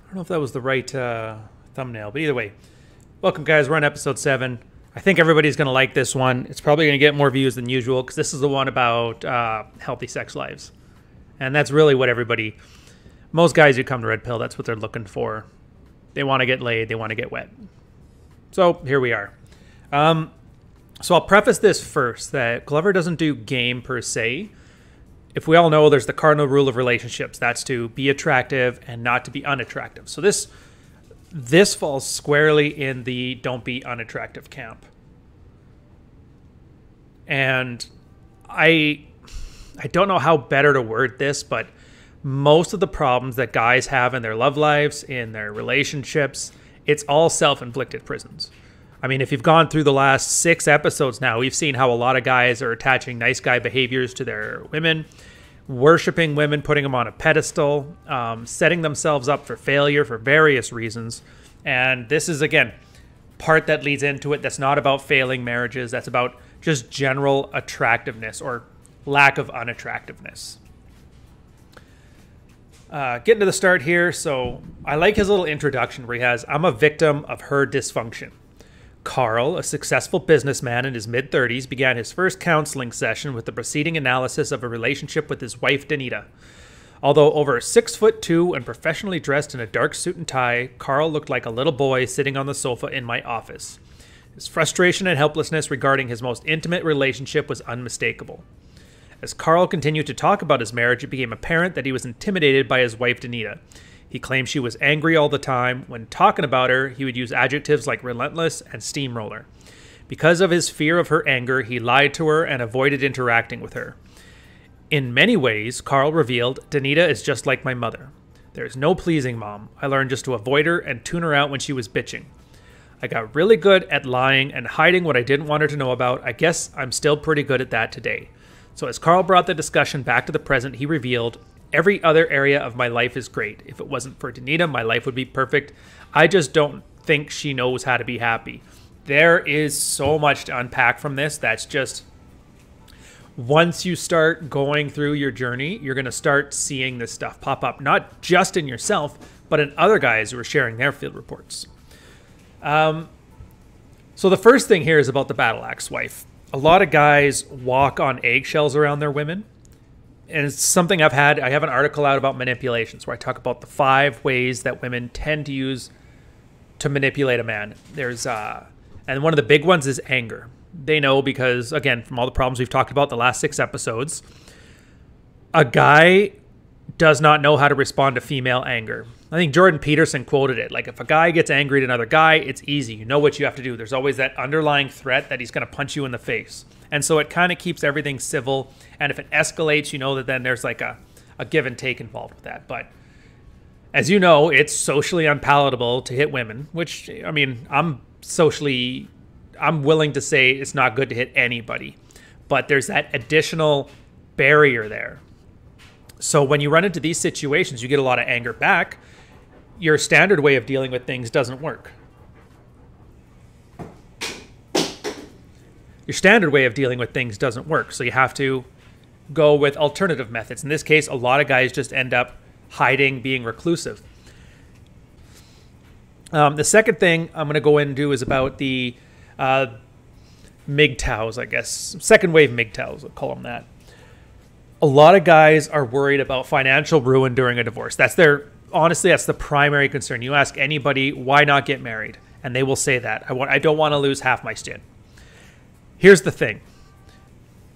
don't know if that was the right thumbnail, but either way, welcome guys. We're on episode 7. I think everybody's going to like this one. It's probably going to get more views than usual because this is the one about healthy sex lives. And that's really what most guys who come to Red Pill, that's what they're looking for. They want to get laid. They want to get wet. So here we are. So I'll preface this first that Glover doesn't do game per se. If we all know, there's the cardinal rule of relationships. That's to be attractive and not to be unattractive. So this falls squarely in the don't be unattractive camp. And I don't know how better to word this, but most of the problems that guys have in their love lives, in their relationships, it's all self-inflicted prisons. I mean, if you've gone through the last 6 episodes now, we've seen how a lot of guys are attaching nice guy behaviors to their women, worshiping women, putting them on a pedestal, setting themselves up for failure for various reasons. And this is, again, part that leads into it that's not about failing marriages. That's about just general attractiveness or lack of unattractiveness. Getting to the start here. So I like his little introduction where he has, I'm a victim of her dysfunction. Carl, a successful businessman in his mid-30s, began his first counseling session with the preceding analysis of a relationship with his wife, Danita. Although over 6'2" and professionally dressed in a dark suit and tie, Carl looked like a little boy sitting on the sofa in my office. His frustration and helplessness regarding his most intimate relationship was unmistakable. As Carl continued to talk about his marriage, it became apparent that he was intimidated by his wife, Danita. He claimed she was angry all the time. When talking about her, he would use adjectives like relentless and steamroller. Because of his fear of her anger, he lied to her and avoided interacting with her. In many ways, Carl revealed, Danita is just like my mother. There's no pleasing mom. I learned just to avoid her and tune her out when she was bitching. I got really good at lying and hiding what I didn't want her to know about. I guess I'm still pretty good at that today. So as Carl brought the discussion back to the present, he revealed, every other area of my life is great. If it wasn't for Danita, my life would be perfect. I just don't think she knows how to be happy. There is so much to unpack from this. That's just, once you start going through your journey, you're going to start seeing this stuff pop up, not just in yourself, but in other guys who are sharing their field reports. So the first thing here is about the battle axe wife. A lot of guys walk on eggshells around their women. And it's something I have an article out about manipulations where I talk about the 5 ways that women tend to use to manipulate a man. And one of the big ones is anger. They know because, again, from all the problems we've talked about the last 6 episodes, a guy does not know how to respond to female anger. I think Jordan Peterson quoted it. Like, if a guy gets angry at another guy, it's easy. You know what you have to do. There's always that underlying threat that he's going to punch you in the face. And so it kind of keeps everything civil. And if it escalates, you know that then there's like a give and take involved with that. But as you know, it's socially unpalatable to hit women, which, I mean, I'm willing to say it's not good to hit anybody. But there's that additional barrier there. So when you run into these situations, you get a lot of anger back. Your standard way of dealing with things doesn't work. Your standard way of dealing with things doesn't work. So you have to go with alternative methods. In this case, a lot of guys just end up hiding, being reclusive. The second thing I'm going to go in and do is about the MGTOWs, I guess. Second wave MGTOWs, I'll call them that. A lot of guys are worried about financial ruin during a divorce. Honestly, that's the primary concern. You ask anybody, why not get married? And they will say that. I don't want to lose half my stint. Here's the thing.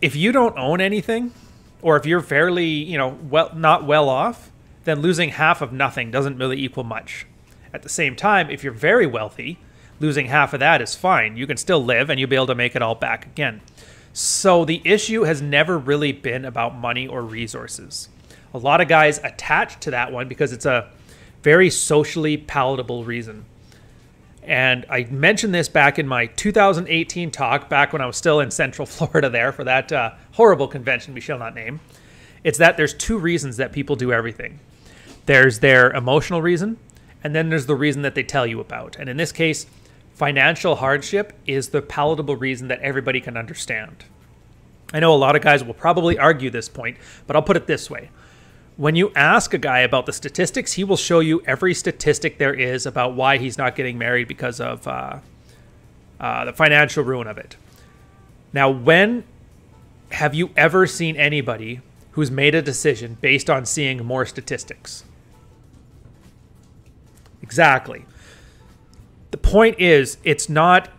If you don't own anything, or if you're fairly, not well off, then losing half of nothing doesn't really equal much. At the same time, if you're very wealthy, losing half of that is fine. You can still live and you'll be able to make it all back again. So the issue has never really been about money or resources. A lot of guys attach to that one because it's a very socially palatable reason. And I mentioned this back in my 2018 talk, back when I was still in Central Florida there for that horrible convention we shall not name. It's that there's 2 reasons that people do everything. There's their emotional reason, and then there's the reason that they tell you about. And in this case, financial hardship is the palatable reason that everybody can understand. I know a lot of guys will probably argue this point, but I'll put it this way. When you ask a guy about the statistics, he will show you every statistic there is about why he's not getting married because of the financial ruin of it. Now, when have you ever seen anybody who's made a decision based on seeing more statistics? Exactly. The point is, it's not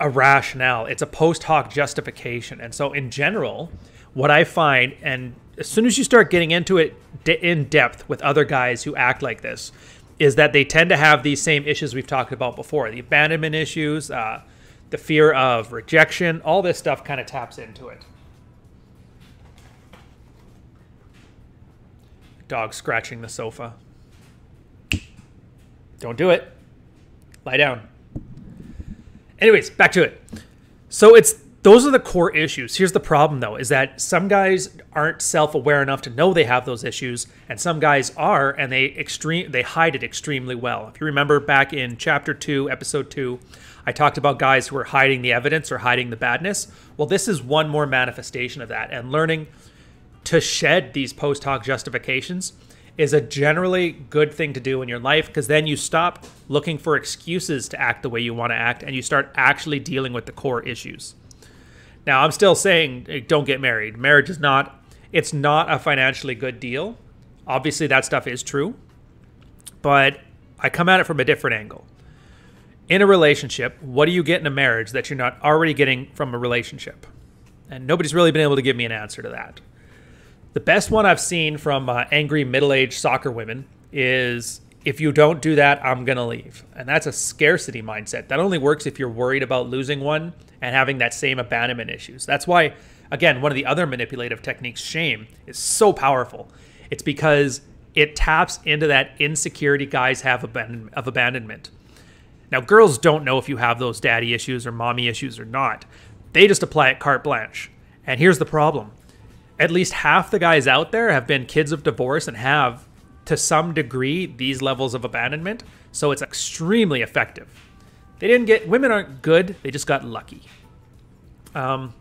a rationale. It's a post hoc justification. And so in general, what I find, and as soon as you start getting into it in depth with other guys who act like this, is that they tend to have these same issues we've talked about before. The abandonment issues, the fear of rejection, all this stuff kind of taps into it. Dog scratching the sofa. Don't do it. Lie down. Anyways, back to it. So those are the core issues. Here's the problem, though, is that some guys aren't self-aware enough to know they have those issues, and some guys are, and they hide it extremely well. If you remember back in Chapter 2, Episode 2, I talked about guys who are hiding the evidence or hiding the badness. Well, this is one more manifestation of that, and learning to shed these post hoc justifications is a generally good thing to do in your life, because then you stop looking for excuses to act the way you want to act, and you start actually dealing with the core issues. Now, I'm still saying don't get married. Marriage is not a financially good deal. Obviously, that stuff is true, but I come at it from a different angle. In a relationship, what do you get in a marriage that you're not already getting from a relationship? And nobody's really been able to give me an answer to that. The best one I've seen from angry middle-aged soccer women is, if you don't do that, I'm going to leave. And that's a scarcity mindset. That only works if you're worried about losing one and having that same abandonment issues. That's why, again, one of the other manipulative techniques, shame, is so powerful. It's because it taps into that insecurity guys have of abandonment. Now, girls don't know if you have those daddy issues or mommy issues or not. They just apply it carte blanche. And here's the problem. At least half the guys out there have been kids of divorce and have, to some degree, these levels of abandonment. So it's extremely effective. Women aren't good. They just got lucky. So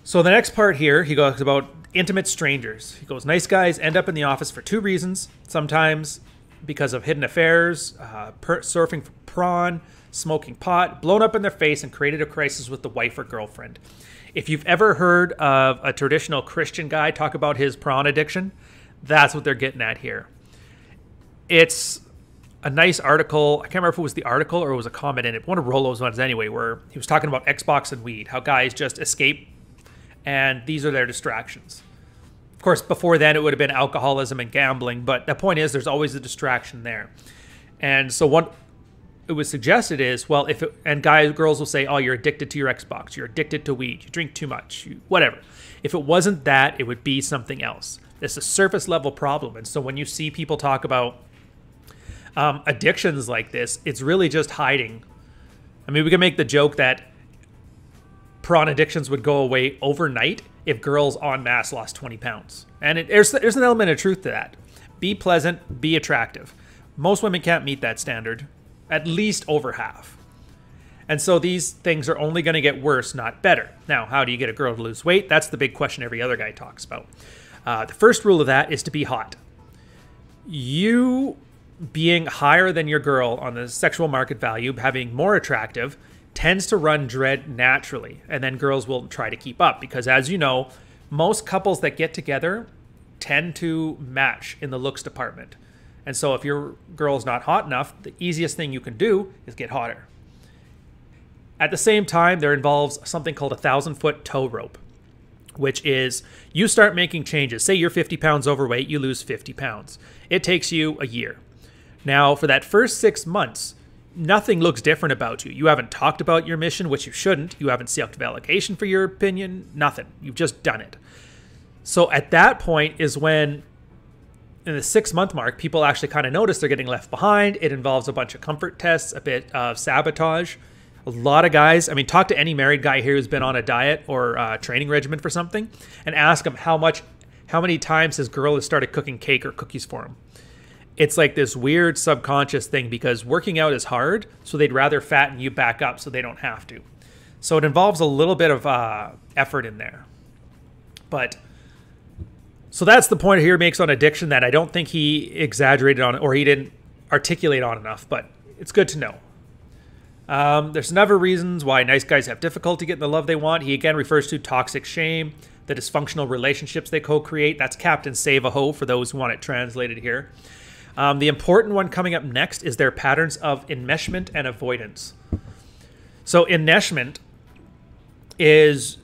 the next part here, he goes about intimate strangers. He goes, nice guys end up in the office for two reasons. Sometimes because of hidden affairs, surfing for prawn, smoking pot, blown up in their face, and created a crisis with the wife or girlfriend. If you've ever heard of a traditional Christian guy talk about his prawn addiction, that's what they're getting at here. It's a nice article. I can't remember if it was the article or it was a comment in it. One of Rollo's ones anyway, where he was talking about Xbox and weed, how guys just escape, and these are their distractions. Of course, before then, it would have been alcoholism and gambling, but the point is there's always a distraction there. And so what it was suggested is, well, girls will say, oh, you're addicted to your Xbox, you're addicted to weed, you drink too much, whatever. If it wasn't that, it would be something else. It's a surface level problem. And so when you see people talk about addictions like this, it's really just hiding. I mean, we can make the joke that prawn addictions would go away overnight if girls en masse lost 20 pounds. And there's an element of truth to that. Be pleasant, be attractive. Most women can't meet that standard, at least over half. And so these things are only going to get worse, not better. Now, how do you get a girl to lose weight? That's the big question every other guy talks about. The first rule of that is to be hot. You being higher than your girl on the sexual market value, having more attractive, tends to run dread naturally. And then girls will try to keep up because, as you know, most couples that get together tend to match in the looks department. And so if your girl's not hot enough, the easiest thing you can do is get hotter. At the same time, there involves something called a 1,000-foot tow rope, which is you start making changes. Say you're 50 pounds overweight, you lose 50 pounds. It takes you a year. Now, for that first 6 months, nothing looks different about you. You haven't talked about your mission, which you shouldn't. You haven't sought validation for your opinion, nothing. You've just done it. So at that point is when, in the 6-month mark, people actually kind of notice they're getting left behind. It involves a bunch of comfort tests, a bit of sabotage. A lot of guys, I mean, talk to any married guy here who's been on a diet or a training regimen for something and ask him how many times his girl has started cooking cake or cookies for him. It's like this weird subconscious thing because working out is hard, so they'd rather fatten you back up so they don't have to. So it involves a little bit of effort in there. But So that's the point here makes on addiction that I don't think he exaggerated on or he didn't articulate on enough, but it's good to know. There's another reasons why nice guys have difficulty getting the love they want. He again refers to toxic shame, the dysfunctional relationships they co-create. That's Captain Save-A-Ho for those who want it translated here. The important one coming up next is their patterns of enmeshment and avoidance. So enmeshment is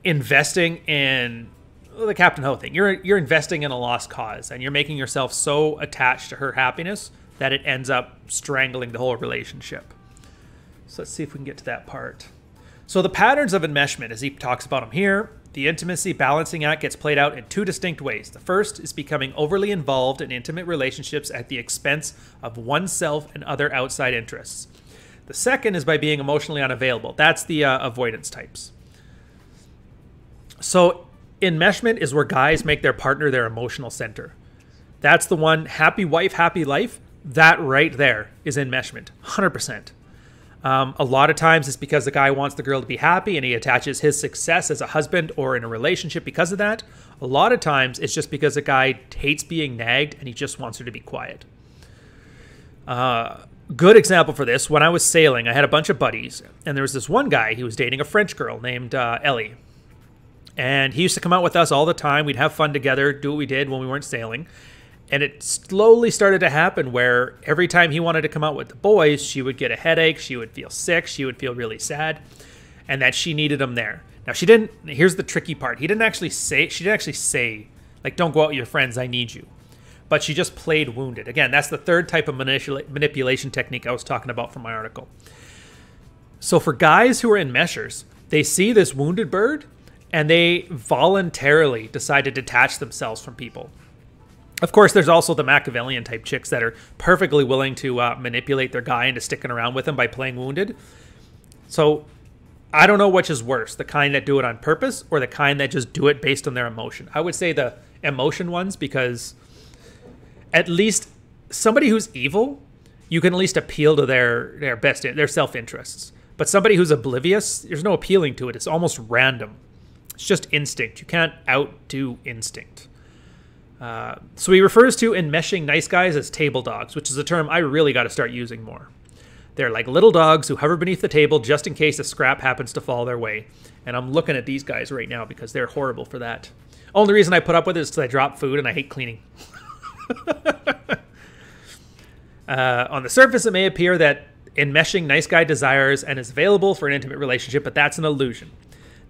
investing in the Captain Ho thing. You're investing in a lost cause, and you're making yourself so attached to her happiness that it ends up strangling the whole relationship. So let's see if we can get to that part. So the patterns of enmeshment, as he talks about them here, the intimacy balancing act gets played out in two distinct ways. The first is becoming overly involved in intimate relationships at the expense of oneself and other outside interests. The second is by being emotionally unavailable. That's the avoidance types. So enmeshment is where guys make their partner their emotional center. That's the one, happy wife, happy life. That right there is enmeshment, 100%. A lot of times it's because the guy wants the girl to be happy and he attaches his success as a husband or in a relationship because of that. A lot of times it's just because the guy hates being nagged and he just wants her to be quiet. Good example for this, when I was sailing, I had a bunch of buddies, and there was this one guy, he was dating a French girl named Ellie. And he used to come out with us all the time. We'd have fun together, do what we did when we weren't sailing. And it slowly started to happen where every time he wanted to come out with the boys, she would get a headache, she would feel sick, she would feel really sad, and that she needed him there. Now she didn't, here's the tricky part. She didn't actually say, like, don't go out with your friends, I need you. But she just played wounded. Again, that's the third type of manipulation technique I was talking about from my article. So for guys who are enmeshers, they see this wounded bird and they voluntarily decide to detach themselves from people. Of course, there's also the Machiavellian type chicks that are perfectly willing to manipulate their guy into sticking around with them by playing wounded. So I don't know which is worse, the kind that do it on purpose or the kind that just do it based on their emotion. I would say the emotion ones, because at least somebody who's evil, you can at least appeal to their self-interests. But somebody who's oblivious, there's no appealing to it. It's almost random. It's just instinct. You can't outdo instinct. So he refers to enmeshing nice guys as table dogs, which is a term I really got to start using more. They're like little dogs who hover beneath the table just in case a scrap happens to fall their way. And I'm looking at these guys right now because they're horrible for that. Only reason I put up with it is because I drop food and I hate cleaning. On the surface, it may appear that enmeshing nice guy desires and is available for an intimate relationship, but that's an illusion.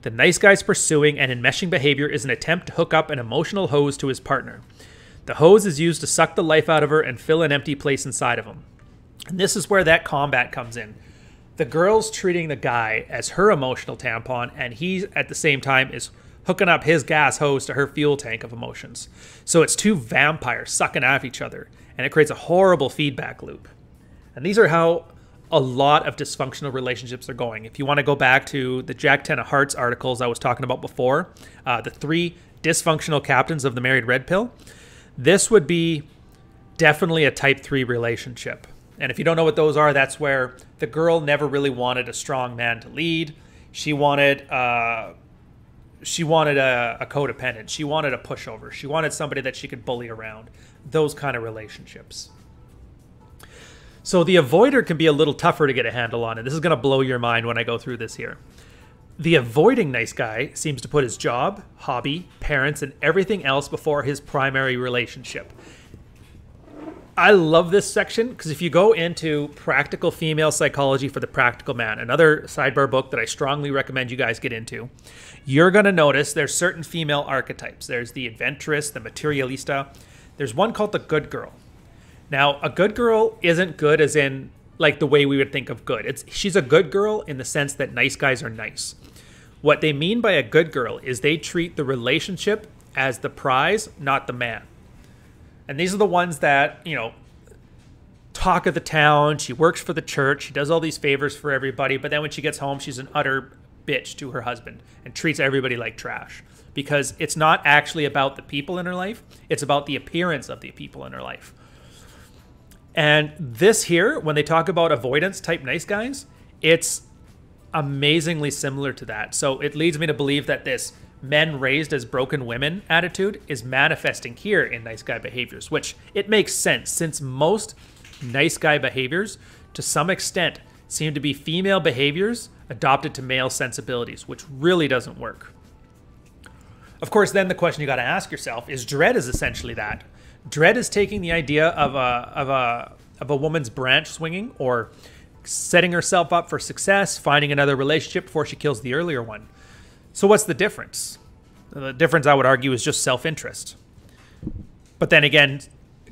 The nice guy's pursuing and enmeshing behavior is an attempt to hook up an emotional hose to his partner. The hose is used to suck the life out of her and fill an empty place inside of him. And this is where that combat comes in. The girl's treating the guy as her emotional tampon, and he, at the same time, is hooking up his gas hose to her fuel tank of emotions. So it's two vampires sucking at each other, and it creates a horrible feedback loop. And these are how a lot of dysfunctional relationships are going. If you want to go back to the Jack Ten of Hearts articles I was talking about before, the 3 dysfunctional captains of the married red pill, this would be definitely a type 3 relationship. And if you don't know what those are, that's where the girl never really wanted a strong man to lead. She wanted a codependent. She wanted a pushover. She wanted somebody that she could bully around. Those kind of relationships. So the avoider can be a little tougher to get a handle on, and this is going to blow your mind when I go through this here. The avoiding nice guy seems to put his job, hobby, parents, and everything else before his primary relationship. I love this section because if you go into Practical Female Psychology for the Practical Man, another sidebar book that I strongly recommend you guys get into, you're going to notice there's certain female archetypes. There's the adventurous, the materialista. There's one called the good girl. Now, a good girl isn't good as in like the way we would think of good. She's a good girl in the sense that nice guys are nice. What they mean by a good girl is they treat the relationship as the prize, not the man. And these are the ones that, you know, talk of the town. She works for the church. She does all these favors for everybody. But then when she gets home, she's an utter bitch to her husband and treats everybody like trash. Because it's not actually about the people in her life. It's about the appearance of the people in her life. And this here, when they talk about avoidance type nice guys, it's amazingly similar to that. So it leads me to believe that this men raised as broken women attitude is manifesting here in nice guy behaviors, which it makes sense since most nice guy behaviors to some extent seem to be female behaviors adopted to male sensibilities, which really doesn't work. Of course, then the question you got to ask yourself is dread is essentially that. Dread is taking the idea of a woman's branch swinging or setting herself up for success, finding another relationship before she kills the earlier one. So what's the difference? The difference, I would argue, is just self-interest. But then again,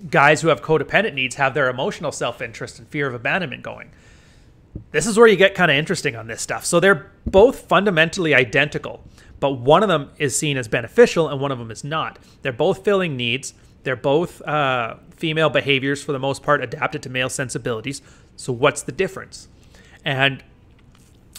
guys who have codependent needs have their emotional self-interest and fear of abandonment going. This is where you get kind of interesting on this stuff. So they're both fundamentally identical, but one of them is seen as beneficial and one of them is not. They're both filling needs. They're both female behaviors, for the most part, adapted to male sensibilities. So what's the difference? And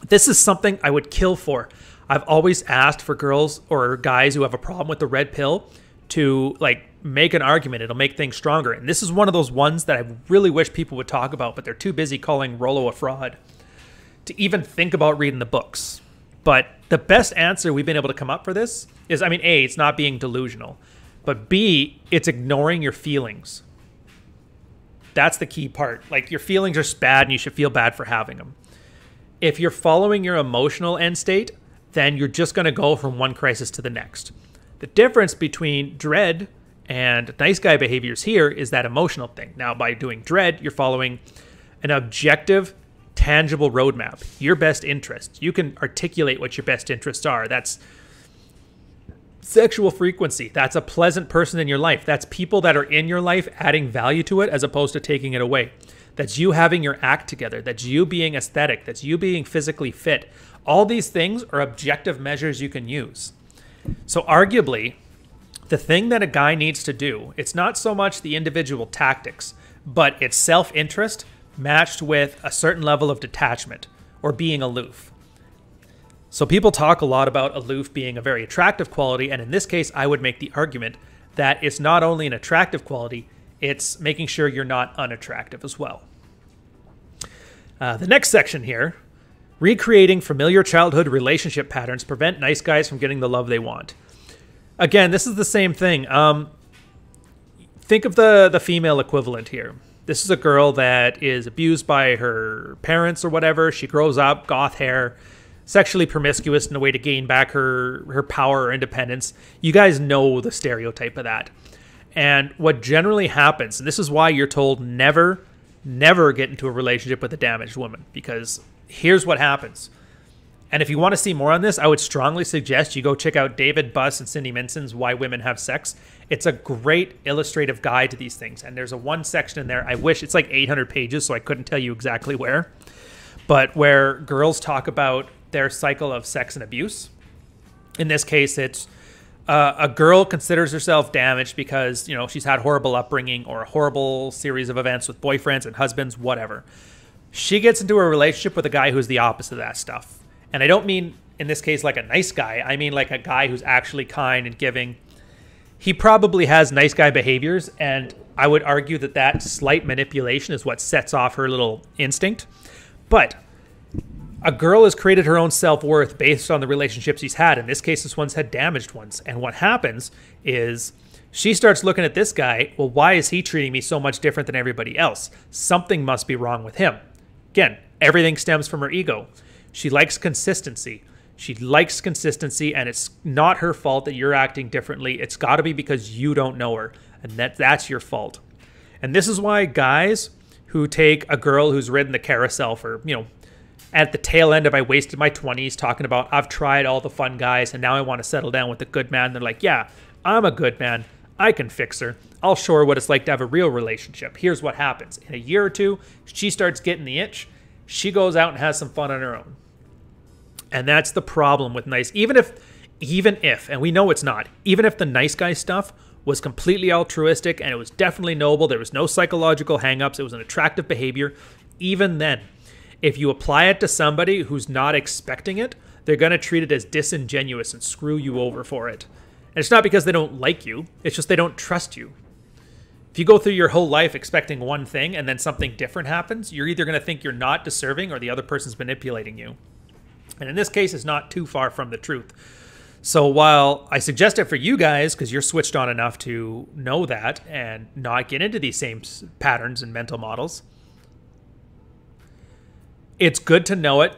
this is something I would kill for. I've always asked for girls or guys who have a problem with the red pill to like make an argument. It'll make things stronger. And this is one of those ones that I really wish people would talk about, but they're too busy calling Rollo a fraud to even think about reading the books. But the best answer we've been able to come up for this is, I mean, A, it's not being delusional, but B, it's ignoring your feelings. That's the key part. Like, your feelings are bad and you should feel bad for having them. If you're following your emotional end state, then you're just going to go from one crisis to the next. The difference between dread and nice guy behaviors here is that emotional thing. Now, by doing dread, you're following an objective, tangible roadmap, your best interests. You can articulate what your best interests are. That's sexual frequency. That's a pleasant person in your life. That's people that are in your life adding value to it as opposed to taking it away. That's you having your act together. That's you being aesthetic. That's you being physically fit. All these things are objective measures you can use. So arguably, the thing that a guy needs to do, it's not so much the individual tactics, but it's self-interest matched with a certain level of detachment or being aloof. So people talk a lot about aloof being a very attractive quality, and in this case, I would make the argument that it's not only an attractive quality, it's making sure you're not unattractive as well. The next section here, recreating familiar childhood relationship patterns prevent nice guys from getting the love they want. Again, this is the same thing. Think of the female equivalent here. This is a girl that is abused by her parents or whatever. She grows up, goth hair, sexually promiscuous in a way to gain back her power or independence. You guys know the stereotype of that. And what generally happens, and this is why you're told never get into a relationship with a damaged woman, because here's what happens. And if you want to see more on this, I would strongly suggest you go check out David Buss and Cindy Minson's Why Women Have Sex. It's a great illustrative guide to these things. And there's a one section in there, I wish, it's like 800 pages, so I couldn't tell you exactly where, but where girls talk about their cycle of sex and abuse. In this case, it's a girl considers herself damaged because, you know, she's had horrible upbringing or a horrible series of events with boyfriends and husbands, whatever. She gets into a relationship with a guy who's the opposite of that stuff. And I don't mean, in this case, like a nice guy. I mean like a guy who's actually kind and giving. He probably has nice guy behaviors, and I would argue that that slight manipulation is what sets off her little instinct. But a girl has created her own self-worth based on the relationships she's had. In this case, this one's had damaged ones. And what happens is she starts looking at this guy. Well, why is he treating me so much different than everybody else? Something must be wrong with him. Again, everything stems from her ego. She likes consistency. She likes consistency, and it's not her fault that you're acting differently. It's got to be because you don't know her, and that's your fault. And this is why guys who take a girl who's ridden the carousel for, you know, at the tail end of I wasted my 20s talking about I've tried all the fun guys and now I want to settle down with a good man. They're like, yeah, I'm a good man. I can fix her. I'll show her what it's like to have a real relationship. Here's what happens. In a year or two, she starts getting the itch. She goes out and has some fun on her own. And that's the problem with nice. Even if, and we know it's not, even if the nice guy stuff was completely altruistic and it was definitely noble, there was no psychological hangups, it was an attractive behavior, even then, if you apply it to somebody who's not expecting it, they're going to treat it as disingenuous and screw you over for it. And it's not because they don't like you, it's just they don't trust you. If you go through your whole life expecting one thing and then something different happens, you're either going to think you're not deserving or the other person's manipulating you. And in this case, it's not too far from the truth. So while I suggest it for you guys, because you're switched on enough to know that and not get into these same patterns and mental models, it's good to know it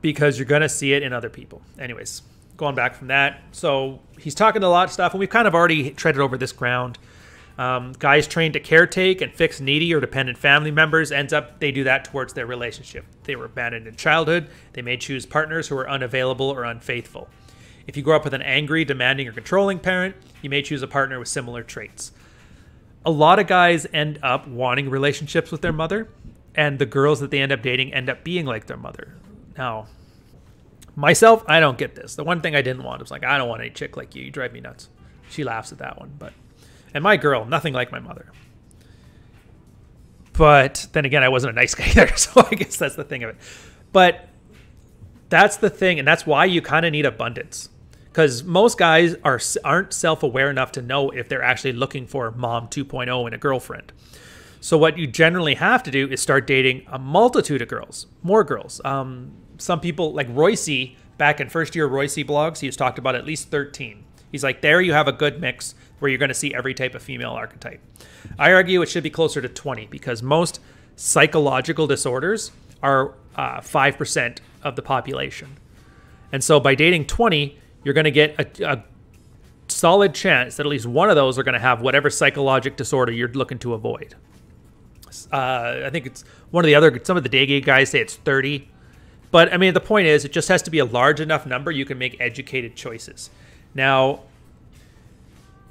because you're going to see it in other people. Anyways, going back from that. So he's talking a lot of stuff, and we've kind of already treaded over this ground. Guys trained to caretake and fix needy or dependent family members, ends up they do that towards their relationship. They were abandoned in childhood. They may choose partners who are unavailable or unfaithful. If you grow up with an angry, demanding, or controlling parent, you may choose a partner with similar traits. A lot of guys end up wanting relationships with their mother, and the girls that they end up dating end up being like their mother. Now, myself, I don't get this. The one thing I didn't want was like, I don't want any chick like you. You drive me nuts. She laughs at that one, but... And my girl, nothing like my mother. But then again, I wasn't a nice guy either, so I guess that's the thing of it. But that's the thing, and that's why you kind of need abundance. Because most guys aren't self-aware enough to know if they're actually looking for mom 2.0 in a girlfriend. So what you generally have to do is start dating a multitude of girls, more girls. Some people, like Royce, back in first year Royce blogs, he was talked about at least 13. He's like, there you have a good mix where you're going to see every type of female archetype. I argue it should be closer to 20 because most psychological disorders are 5% of the population. And so by dating 20, you're going to get a solid chance that at least one of those are going to have whatever psychological disorder you're looking to avoid. I think it's some of the day gay guys say it's 30. But I mean, the point is, it just has to be a large enough number you can make educated choices. Now,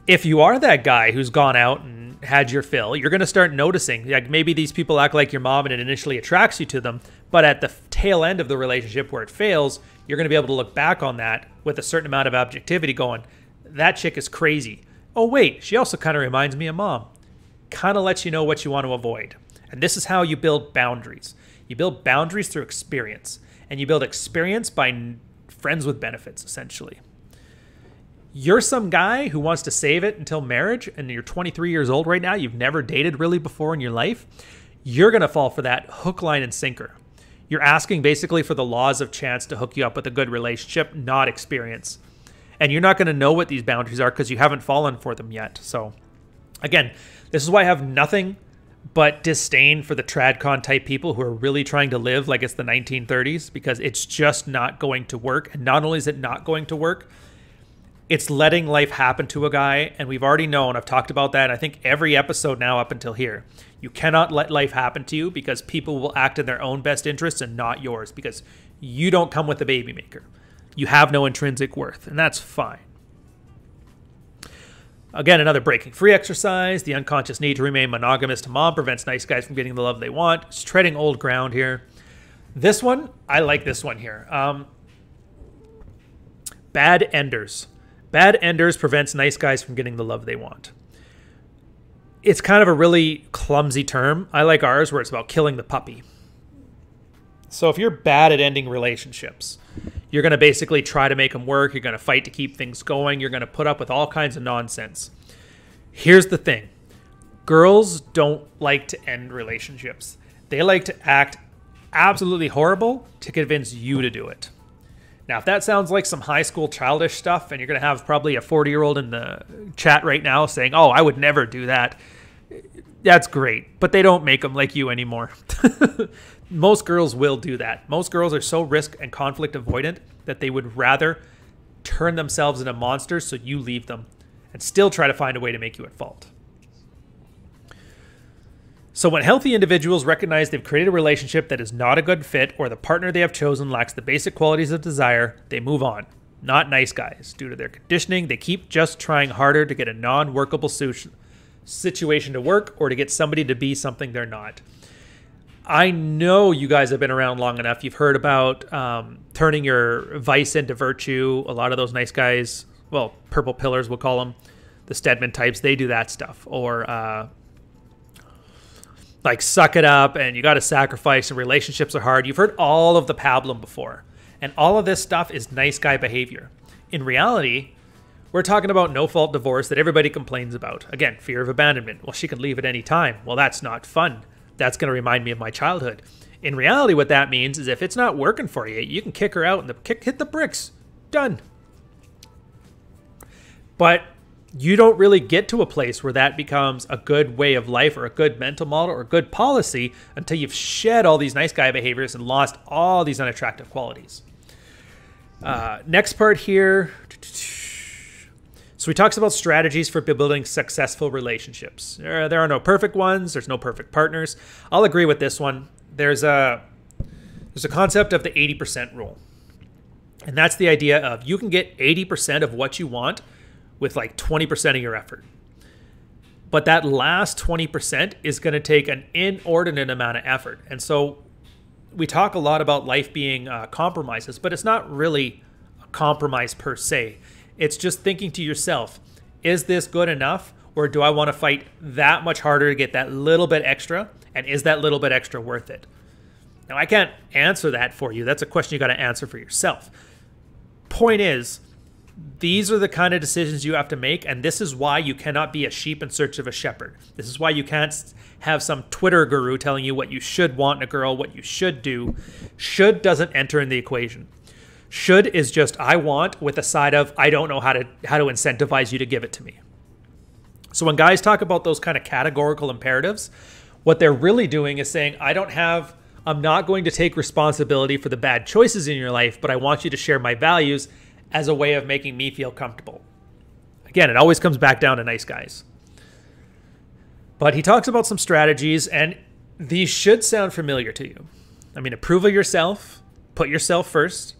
if you are that guy who's gone out and had your fill, you're going to start noticing, like maybe these people act like your mom and it initially attracts you to them, but at the tail end of the relationship where it fails, you're going to be able to look back on that with a certain amount of objectivity going, that chick is crazy. Oh wait, she also kind of reminds me of mom. Kind of lets you know what you want to avoid. And this is how you build boundaries. You build boundaries through experience, and you build experience by friends with benefits, essentially. You're some guy who wants to save it until marriage, and you're 23 years old right now, you've never dated really before in your life, you're going to fall for that hook, line, and sinker. You're asking basically for the laws of chance to hook you up with a good relationship, not experience. And you're not going to know what these boundaries are because you haven't fallen for them yet. So, again, this is why I have nothing but disdain for the tradcon type people who are really trying to live like it's the 1930s, because it's just not going to work. And not only is it not going to work, it's letting life happen to a guy. And we've already known, I've talked about that, I think every episode now up until here. You cannot let life happen to you because people will act in their own best interests and not yours, because you don't come with a baby maker. You have no intrinsic worth, and that's fine. Again, another breaking free exercise. The unconscious need to remain monogamous to mom prevents nice guys from getting the love they want. It's treading old ground here. This one, I like this one here. Bad enders. Bad enders prevents nice guys from getting the love they want. It's kind of a really clumsy term. I like ours where it's about killing the puppy. So if you're bad at ending relationships, you're going to basically try to make them work. You're going to fight to keep things going. You're going to put up with all kinds of nonsense. Here's the thing. Girls don't like to end relationships. They like to act absolutely horrible to convince you to do it. Now, if that sounds like some high school childish stuff, and you're going to have probably a 40-year-old in the chat right now saying, oh, I would never do that, that's great. But they don't make them like you anymore. Most girls will do that. Most girls are so risk and conflict avoidant that they would rather turn themselves into monsters so you leave them and still try to find a way to make you at fault. So when healthy individuals recognize they've created a relationship that is not a good fit, or the partner they have chosen lacks the basic qualities of desire, they move on. Not nice guys. Due to their conditioning, they keep just trying harder to get a non-workable situation to work, or to get somebody to be something they're not. I know you guys have been around long enough. You've heard about turning your vice into virtue. A lot of those nice guys, well, purple pillars we'll call them, the Stedman types, they do that stuff. Or like suck it up and you got to sacrifice and relationships are hard. You've heard all of the pablum before. And all of this stuff is nice guy behavior. In reality, we're talking about no-fault divorce that everybody complains about. Again, fear of abandonment. Well, she can leave at any time. Well, that's not fun. That's going to remind me of my childhood. In reality, what that means is if it's not working for you, you can kick her out and hit the bricks. Done. But you don't really get to a place where that becomes a good way of life or a good mental model or a good policy until you've shed all these nice guy behaviors and lost all these unattractive qualities. Next part here. So he talks about strategies for building successful relationships. There are no perfect ones. There's no perfect partners. I'll agree with this one. There's a concept of the 80% rule. And that's the idea of you can get 80% of what you want with like 20% of your effort. But that last 20% is going to take an inordinate amount of effort. And so we talk a lot about life being compromises, but it's not really a compromise per se. It's just thinking to yourself, is this good enough? Or do I want to fight that much harder to get that little bit extra? And is that little bit extra worth it? Now, I can't answer that for you. That's a question you got to answer for yourself. Point is, these are the kind of decisions you have to make, and this is why you cannot be a sheep in search of a shepherd. This is why you can't have some Twitter guru telling you what you should want in a girl, what you should do. Should doesn't enter in the equation. Should is just I want with a side of I don't know how to incentivize you to give it to me. So when guys talk about those kind of categorical imperatives, what they're really doing is saying I'm not going to take responsibility for the bad choices in your life, but I want you to share my values as a way of making me feel comfortable. Again, it always comes back down to nice guys. But he talks about some strategies, and these should sound familiar to you. I mean, approve of yourself, put yourself first,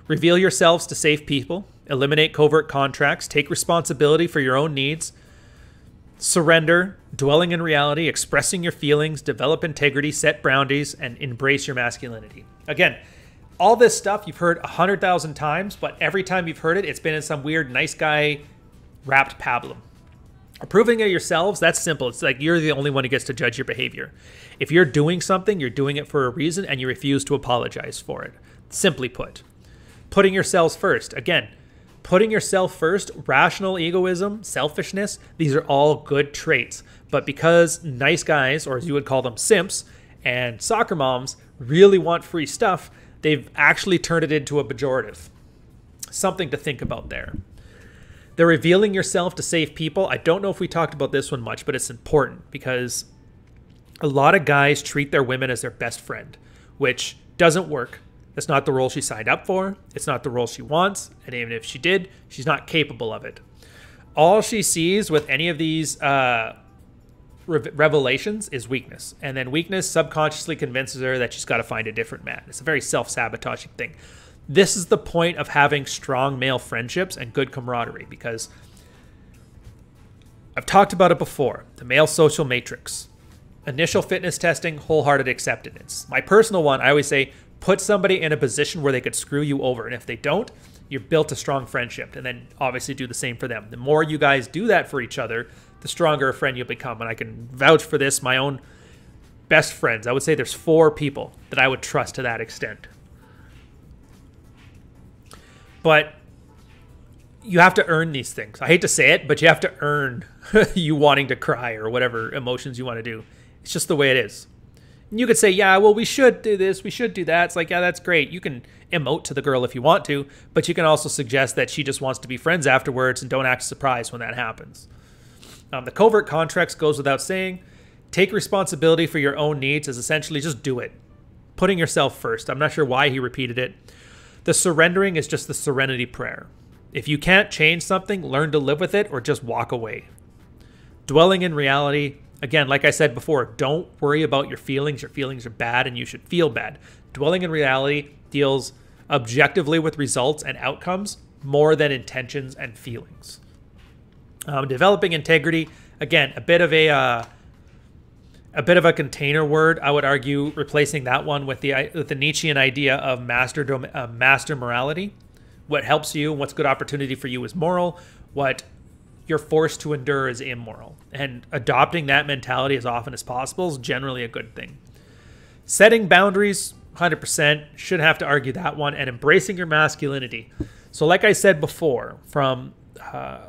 reveal yourselves to safe people, eliminate covert contracts, take responsibility for your own needs, surrender, dwelling in reality, expressing your feelings, develop integrity, set boundaries, and embrace your masculinity. Again, all this stuff you've heard 100,000 times, but every time you've heard it, it's been in some weird nice guy wrapped pablum. Approving of yourselves, that's simple. It's like you're the only one who gets to judge your behavior. If you're doing something, you're doing it for a reason, and you refuse to apologize for it. Simply put. Putting yourselves first. Again, putting yourself first, rational egoism, selfishness, these are all good traits. But because nice guys, or as you would call them, simps, and soccer moms really want free stuff, they've actually turned it into a pejorative. Something to think about there. They're revealing yourself to safe people. I don't know if we talked about this one much, but it's important because a lot of guys treat their women as their best friend, which doesn't work. That's not the role she signed up for. It's not the role she wants. And even if she did, she's not capable of it. All she sees with any of these revelations is weakness. And then weakness subconsciously convinces her that she's got to find a different man. It's a very self-sabotaging thing. This is the point of having strong male friendships and good camaraderie, because I've talked about it before. The male social matrix. Initial fitness testing, wholehearted acceptance. My personal one, I always say, put somebody in a position where they could screw you over. And if they don't, you've built a strong friendship. And then obviously do the same for them. The more you guys do that for each other, the stronger a friend you'll become. And I can vouch for this, my own best friends. I would say there's 4 people that I would trust to that extent. But you have to earn these things. I hate to say it, but you have to earn you wanting to cry or whatever emotions you want to do. It's just the way it is. And you could say, yeah, well, we should do this, we should do that. It's like, yeah, that's great. You can emote to the girl if you want to, but you can also suggest that she just wants to be friends afterwards and don't act surprised when that happens. The covert contracts goes without saying. Take responsibility for your own needs is essentially just do it. Putting yourself first. I'm not sure why he repeated it. The surrendering is just the serenity prayer. If you can't change something, learn to live with it or just walk away. Dwelling in reality. Again, like I said before, don't worry about your feelings. Your feelings are bad and you should feel bad. Dwelling in reality deals objectively with results and outcomes more than intentions and feelings. Developing integrity. Again, a bit of a container word, I would argue, replacing that one with the Nietzschean idea of master morality. What helps you, what's good opportunity for you is moral. What you're forced to endure is immoral. And adopting that mentality as often as possible is generally a good thing. Setting boundaries, 100%, shouldn't have to argue that one. And embracing your masculinity. So like I said before, from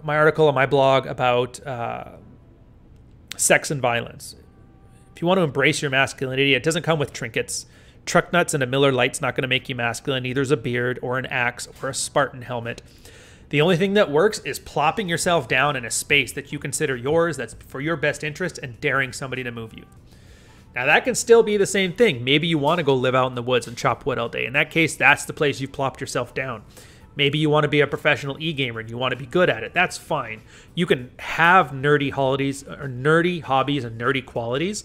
my article on my blog about sex and violence, if you want to embrace your masculinity, it doesn't come with trinkets. Truck nuts and a Miller Lite's not going to make you masculine. Neither is a beard or an axe or a Spartan helmet. The only thing that works is plopping yourself down in a space that you consider yours, that's for your best interest, and daring somebody to move you. Now, that can still be the same thing. Maybe you want to go live out in the woods and chop wood all day. In that case, that's the place you've plopped yourself down. Maybe you want to be a professional e-gamer and you want to be good at it. That's fine. You can have nerdy hobbies and nerdy qualities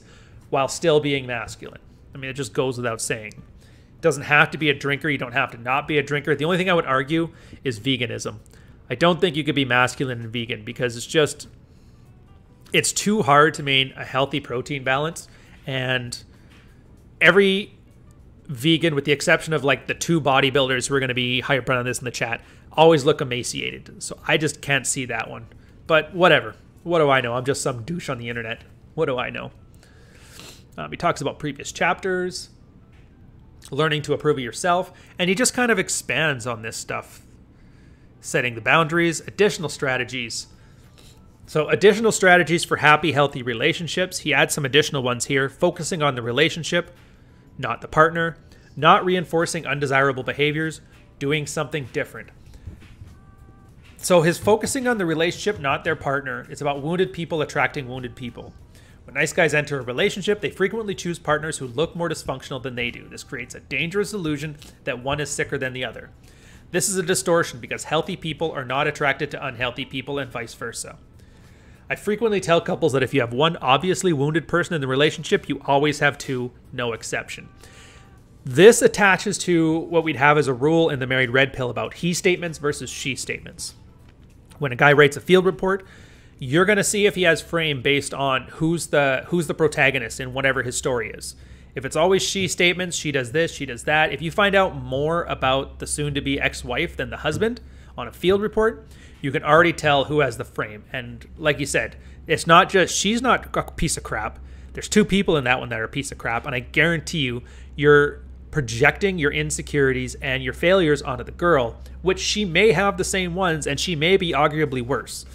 while still being masculine. I mean, it just goes without saying. It doesn't have to be a drinker. You don't have to not be a drinker. The only thing I would argue is veganism. I don't think you could be masculine and vegan because it's too hard to maintain a healthy protein balance. And every vegan, with the exception of like the 2 bodybuilders who are going to be hyped on this in the chat, always look emaciated. So I just can't see that one. But whatever. What do I know? I'm just some douche on the internet. What do I know? He talks about previous chapters, learning to approve of yourself, and he just kind of expands on this stuff. Setting the boundaries, additional strategies. So additional strategies for happy, healthy relationships. He adds some additional ones here, focusing on the relationship, not the partner, not reinforcing undesirable behaviors, doing something different. So his focusing on the relationship, not their partner, it's about wounded people attracting wounded people. When nice guys enter a relationship, they frequently choose partners who look more dysfunctional than they do. This creates a dangerous illusion that one is sicker than the other. This is a distortion because healthy people are not attracted to unhealthy people and vice versa. I frequently tell couples that if you have one obviously wounded person in the relationship, you always have 2, no exception. This attaches to what we'd have as a rule in the Married Red Pill about he statements versus she statements. When a guy writes a field report, you're going to see if he has frame based on who's the protagonist in whatever his story is. If it's always she statements, she does this, she does that. If you find out more about the soon-to-be ex-wife than the husband on a field report, you can already tell who has the frame. And like you said, it's not just, she's not a piece of crap. There's 2 people in that one that are a piece of crap. And I guarantee you, you're projecting your insecurities and your failures onto the girl, which she may have the same ones and she may be arguably worse.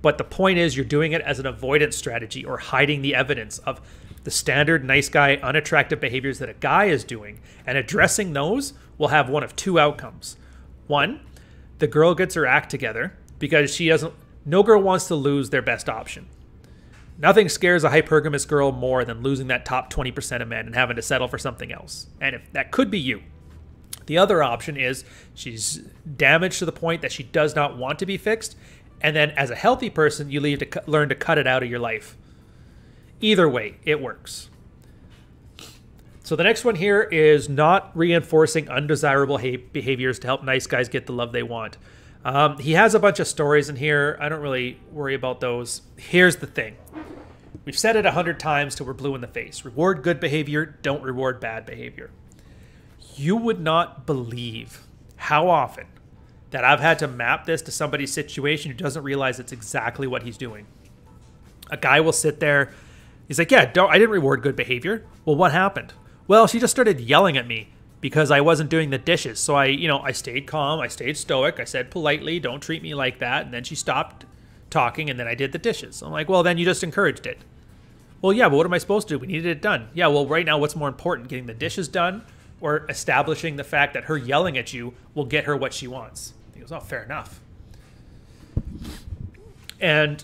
But the point is you're doing it as an avoidance strategy or hiding the evidence of the standard nice guy, unattractive behaviors that a guy is doing. And addressing those will have one of 2 outcomes. 1, the girl gets her act together because no girl wants to lose their best option. Nothing scares a hypergamous girl more than losing that top 20% of men and having to settle for something else. And if that could be you. The other option is she's damaged to the point that she does not want to be fixed. And then as a healthy person, you learn to cut it out of your life. Either way, it works. So the next one here is not reinforcing undesirable behaviors to help nice guys get the love they want. He has a bunch of stories in here. I don't really worry about those. Here's the thing. We've said it 100 times till we're blue in the face. Reward good behavior, don't reward bad behavior. You would not believe how often that I've had to map this to somebody's situation who doesn't realize it's exactly what he's doing. A guy will sit there. He's like, yeah, I didn't reward good behavior. Well, what happened? Well, she just started yelling at me because I wasn't doing the dishes. So I stayed calm. I stayed stoic. I said politely, don't treat me like that. And then she stopped talking and then I did the dishes. I'm like, well, then you just encouraged it. Well, yeah, but what am I supposed to do? We needed it done. Yeah, well, right now, what's more important, getting the dishes done or establishing the fact that her yelling at you will get her what she wants? He goes, oh, fair enough. And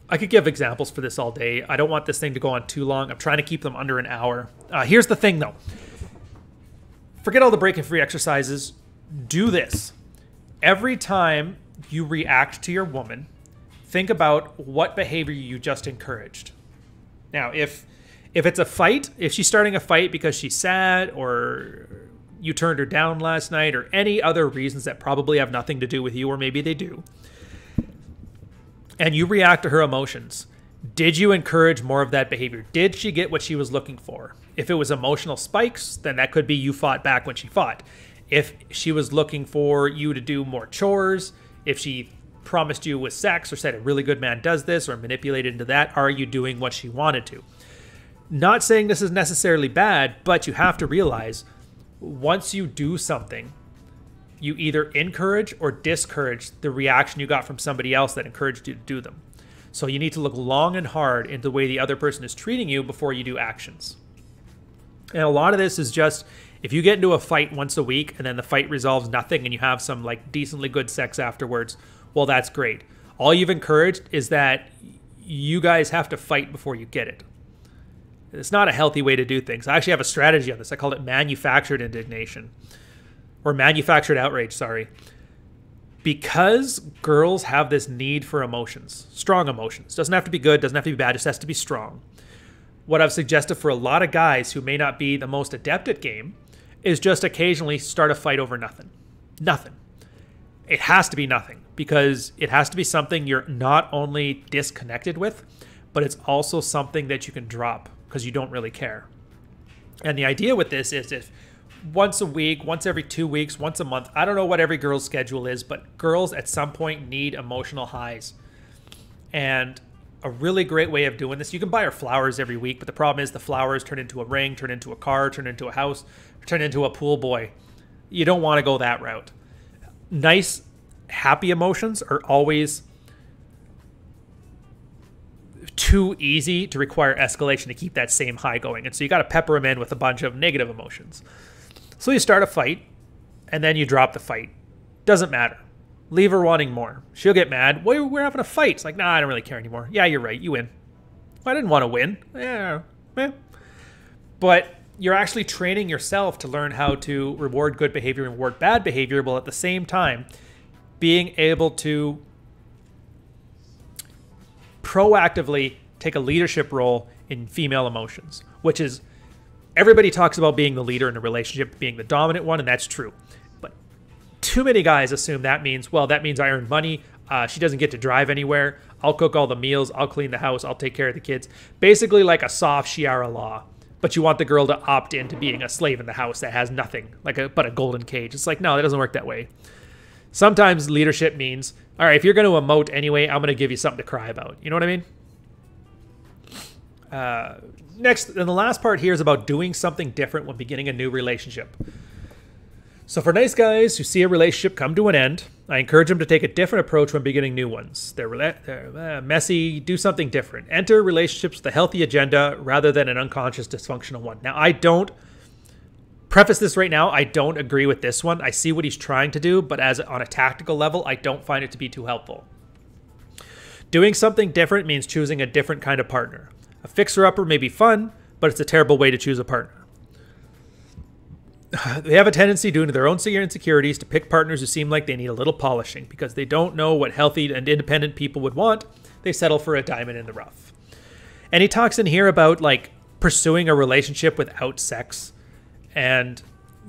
I could give examples for this all day. I don't want this thing to go on too long. I'm trying to keep them under an hour. Here's the thing, though. Forget all the break and free exercises. Do this. Every time you react to your woman, think about what behavior you just encouraged. Now, if it's a fight, if she's starting a fight because she's sad or you turned her down last night or any other reasons that probably have nothing to do with you, or maybe they do, and you react to her emotions, did you encourage more of that behavior? Did she get what she was looking for? If it was emotional spikes, then that could be you fought back when she fought. If she was looking for you to do more chores, if she promised you with sex or said a really good man does this or manipulated into that, are you doing what she wanted to? Not saying this is necessarily bad, but you have to realize once you do something, you either encourage or discourage the reaction you got from somebody else that encouraged you to do them. So you need to look long and hard into the way the other person is treating you before you do actions. And a lot of this is just, if you get into a fight once a week and then the fight resolves nothing and you have some like decently good sex afterwards, well, that's great. All you've encouraged is that you guys have to fight before you get it. It's not a healthy way to do things. I actually have a strategy on this. I call it manufactured indignation, or manufactured outrage, sorry. Because girls have this need for emotions, strong emotions. Doesn't have to be good, doesn't have to be bad, just has to be strong. What I've suggested for a lot of guys who may not be the most adept at game is just occasionally start a fight over nothing. Nothing. It has to be nothing, because it has to be something you're not only disconnected with, but it's also something that you can drop because you don't really care. And the idea with this is, if once a week, once every 2 weeks, once a month, I don't know what every girl's schedule is, but girls at some point need emotional highs. And a really great way of doing this, you can buy her flowers every week, but the problem is the flowers turn into a ring, turn into a car, turn into a house, turn into a pool boy. You don't want to go that route. Nice, happy emotions are always too easy to require escalation to keep that same high going. And so you got to pepper them in with a bunch of negative emotions. So you start a fight and then you drop the fight. Doesn't matter. Leave her wanting more. She'll get mad. Well, we're having a fight. It's like, nah, I don't really care anymore. Yeah, you're right. You win. Well, I didn't want to win. Yeah. But you're actually training yourself to learn how to reward good behavior and reward bad behavior, while at the same time being able to proactively take a leadership role in female emotions, which is, everybody talks about being the leader in a relationship, being the dominant one, and that's true. But too many guys assume that means, well, that means I earn money. She doesn't get to drive anywhere. I'll cook all the meals. I'll clean the house. I'll take care of the kids. Basically like a soft Shiara law. But you want the girl to opt into being a slave in the house that has nothing but a golden cage. It's like, no, that doesn't work that way. Sometimes leadership means, all right, if you're going to emote anyway, I'm going to give you something to cry about. You know what I mean? Next, and the last part here is about doing something different when beginning a new relationship. So for nice guys who see a relationship come to an end, I encourage them to take a different approach when beginning new ones. They're messy, do something different. Enter relationships with a healthy agenda rather than an unconscious dysfunctional one. Now, I don't preface this right now. I don't agree with this one. I see what he's trying to do, but on a tactical level, I don't find it to be too helpful. Doing something different means choosing a different kind of partner. A fixer-upper may be fun, but it's a terrible way to choose a partner. They have a tendency, due to their own insecurities, to pick partners who seem like they need a little polishing. Because they don't know what healthy and independent people would want, they settle for a diamond in the rough. And he talks in here about like pursuing a relationship without sex. And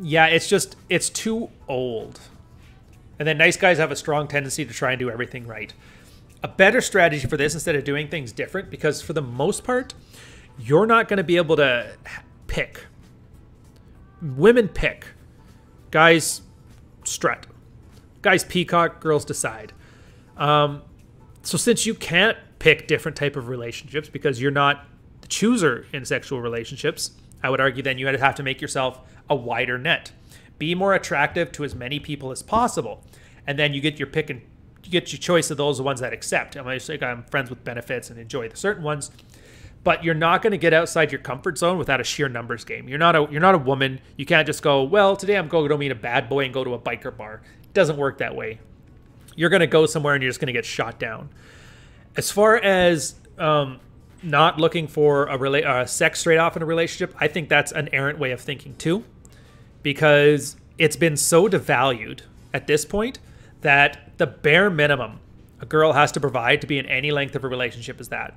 yeah, it's too old. And then nice guys have a strong tendency to try and do everything right. A better strategy for this, instead of doing things different, because for the most part, you're not going to be able to pick. Women pick. Guys strut. Guys peacock, girls decide. So since you can't pick different type of relationships because you're not the chooser in sexual relationships, I would argue then you have to make yourself a wider net. Be more attractive to as many people as possible. And then you get your pick and you get your choice of those ones that accept. I'm friends with benefits and enjoy the certain ones. But you're not going to get outside your comfort zone without a sheer numbers game. You're not a woman. You can't just go, well, today I'm going to meet a bad boy and go to a biker bar. It doesn't work that way. You're going to go somewhere and you're just going to get shot down. As far as not looking for sex straight off in a relationship, I think that's an errant way of thinking too, because it's been so devalued at this point that the bare minimum a girl has to provide to be in any length of a relationship is that.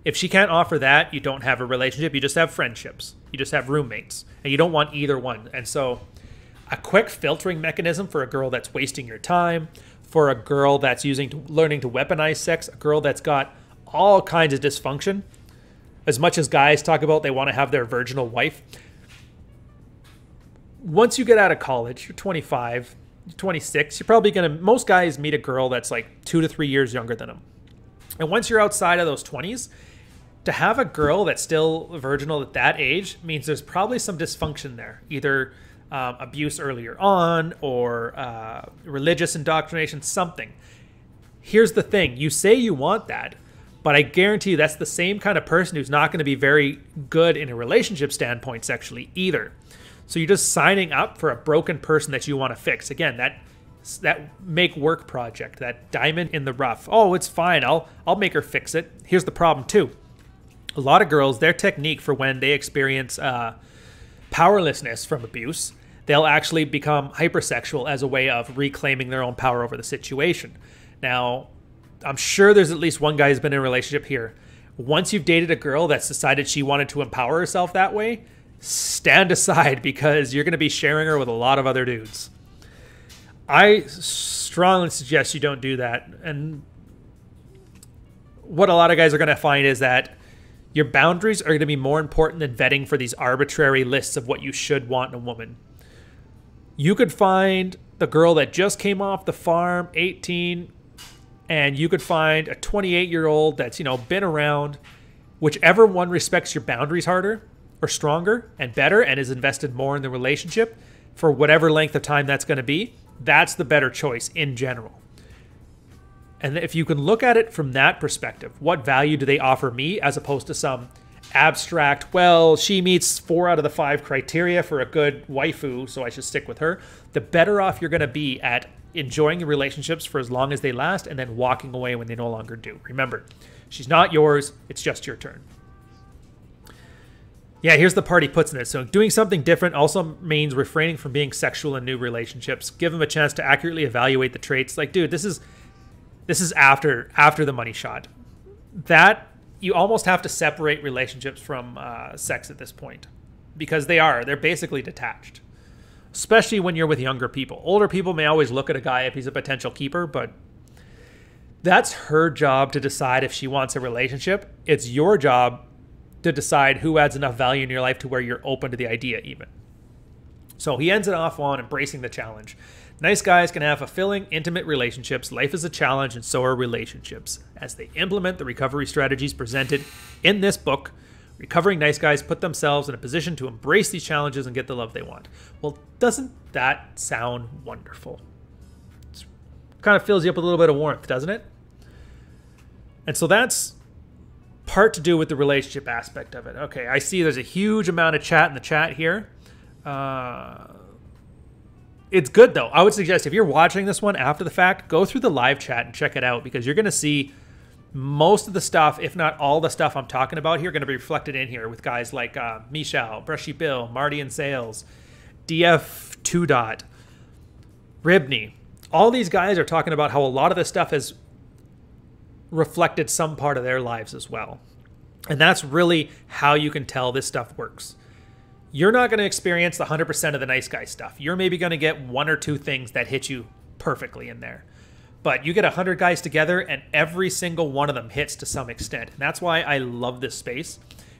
If she can't offer that, you don't have a relationship. You just have friendships. You just have roommates. And you don't want either one. And so a quick filtering mechanism for a girl that's wasting your time, for a girl that's learning to weaponize sex, a girl that's got all kinds of dysfunction. As much as guys talk about they want to have their virginal wife, once you get out of college, you're 25, you're 26, you're probably going to, most guys meet a girl that's like 2 to 3 years younger than them. And once you're outside of those 20s, to have a girl that's still virginal at that age means there's probably some dysfunction there. Either abuse earlier on or religious indoctrination, something. Here's the thing. You say you want that, But I guarantee you that's the same kind of person who's not going to be very good in a relationship standpoint sexually either. So you're just signing up for a broken person that you want to fix. Again, that make work project, that diamond in the rough. Oh, it's fine. I'll make her fix it. Here's the problem too. A lot of girls, their technique for when they experience powerlessness from abuse, they'll actually become hypersexual as a way of reclaiming their own power over the situation. Now, I'm sure there's at least one guy who's been in a relationship here. Once you've dated a girl that's decided she wanted to empower herself that way, stand aside because you're going to be sharing her with a lot of other dudes. I strongly suggest you don't do that. And what a lot of guys are going to find is that your boundaries are going to be more important than vetting for these arbitrary lists of what you should want in a woman. You could find the girl that just came off the farm, 18, and you could find a 28-year-old that's, been around. Whichever one respects your boundaries harder or stronger and better and is invested more in the relationship for whatever length of time that's going to be, that's the better choice in general. And if you can look at it from that perspective, what value do they offer me as opposed to some abstract, well, she meets 4 out of the 5 criteria for a good waifu, so I should stick with her, the better off you're going to be at enjoying the relationships for as long as they last and then walking away when they no longer do. Remember, she's not yours. It's just your turn. Yeah, here's the part he puts in it. So doing something different also means refraining from being sexual in new relationships. Give them a chance to accurately evaluate the traits. Like, dude, this is after the money shot. That you almost have to separate relationships from sex at this point because they're basically detached, especially when you're with younger people. Older people may always look at a guy if he's a potential keeper, but that's her job to decide if she wants a relationship. It's your job to decide who adds enough value in your life to where you're open to the idea even. So he ends it off on embracing the challenge. Nice guys can have fulfilling, intimate relationships. Life is a challenge, and so are relationships. As they implement the recovery strategies presented in this book, recovering nice guys put themselves in a position to embrace these challenges and get the love they want. Well, doesn't that sound wonderful? It kind of fills you up with a little bit of warmth, doesn't it? And so that's part to do with the relationship aspect of it. Okay, I see there's a huge amount of chat in the chat here. It's good, though. I would suggest if you're watching this one after the fact, go through the live chat and check it out because you're going to see most of the stuff, if not all the stuff I'm talking about here, going to be reflected in here with guys like Michelle, Brushy Bill, Marty in Sales, DF2 Dot, Ribney. All these guys are talking about how a lot of this stuff has reflected some part of their lives as well. And that's really how you can tell this stuff works. You're not going to experience the 100% of the nice guy stuff. You're maybe going to get 1 or 2 things that hit you perfectly in there. But you get 100 guys together and every single one of them hits to some extent. And that's why I love this space,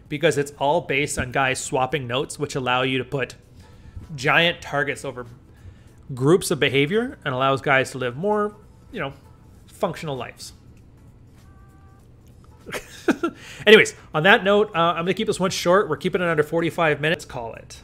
because it's all based on guys swapping notes, which allow you to put giant targets over groups of behavior and allows guys to live more, functional lives. Anyways, on that note, I'm going to keep this one short. We're keeping it under 45 minutes. Call it.